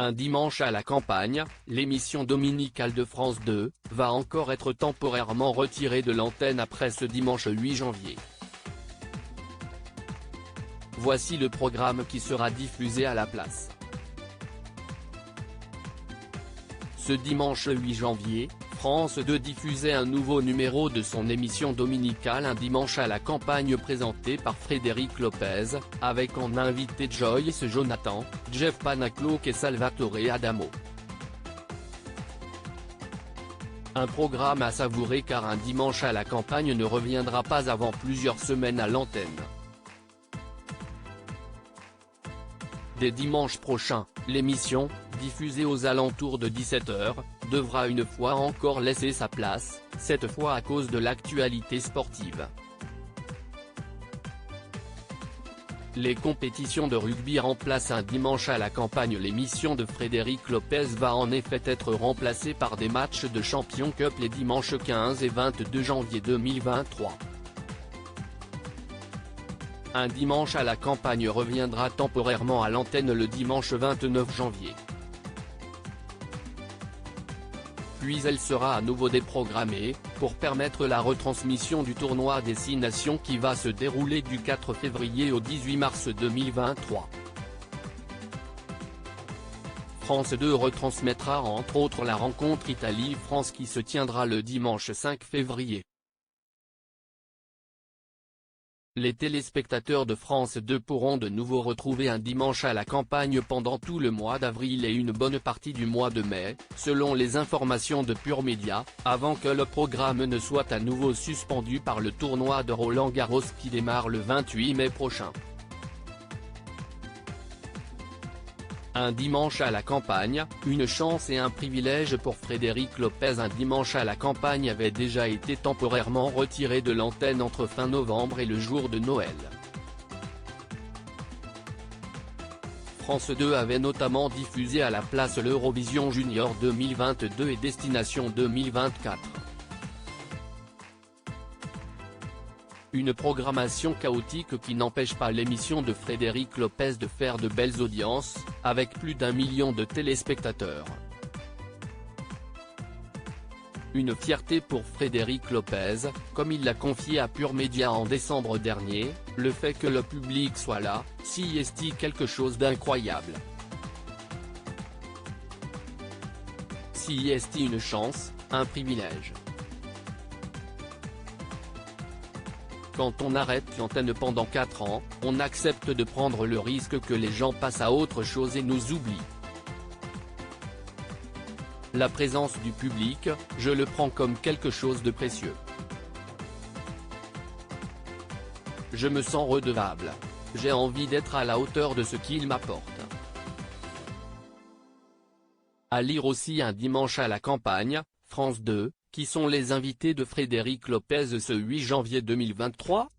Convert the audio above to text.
Un dimanche à la campagne, l'émission dominicale de France 2, va encore être temporairement retirée de l'antenne après ce dimanche 8 janvier. Voici le programme qui sera diffusé à la place. Ce dimanche 8 janvier, France 2 diffusait un nouveau numéro de son émission dominicale Un dimanche à la campagne présenté par Frédéric Lopez, avec en invité Joyce Jonathan, Jeff Panaclock et Salvatore Adamo. Un programme à savourer car Un dimanche à la campagne ne reviendra pas avant plusieurs semaines à l'antenne. Dès dimanche prochain, l'émission, diffusée aux alentours de 17h, devra une fois encore laisser sa place, cette fois à cause de l'actualité sportive. Les compétitions de rugby remplacent Un dimanche à la campagne. L'émission de Frédéric Lopez va en effet être remplacée par des matchs de Champions Cup les dimanches 15 et 22 janvier 2023. Un dimanche à la campagne reviendra temporairement à l'antenne le dimanche 29 janvier. Puis elle sera à nouveau déprogrammée, pour permettre la retransmission du tournoi des 6 nations qui va se dérouler du 4 février au 18 mars 2023. France 2 retransmettra entre autres la rencontre Italie-France qui se tiendra le dimanche 5 février. Les téléspectateurs de France 2 pourront de nouveau retrouver Un dimanche à la campagne pendant tout le mois d'avril et une bonne partie du mois de mai, selon les informations de Pure Média, avant que le programme ne soit à nouveau suspendu par le tournoi de Roland-Garros qui démarre le 28 mai prochain. Un dimanche à la campagne, une chance et un privilège pour Frédéric Lopez. Un dimanche à la campagne avait déjà été temporairement retiré de l'antenne entre fin novembre et le jour de Noël. France 2 avait notamment diffusé à la place l'Eurovision Junior 2022 et Destination 2024. Une programmation chaotique qui n'empêche pas l'émission de Frédéric Lopez de faire de belles audiences, avec plus d'1 million de téléspectateurs. Une fierté pour Frédéric Lopez, comme il l'a confié à Pure Média en décembre dernier, le fait que le public soit là, c'est quelque chose d'incroyable. C'est une chance, un privilège. Quand on arrête l'antenne pendant 4 ans, on accepte de prendre le risque que les gens passent à autre chose et nous oublient. La présence du public, je le prends comme quelque chose de précieux. Je me sens redevable. J'ai envie d'être à la hauteur de ce qu'il m'apporte. À lire aussi Un dimanche à la campagne, France 2. Qui sont les invités de Frédéric Lopez ce 8 janvier 2023 ?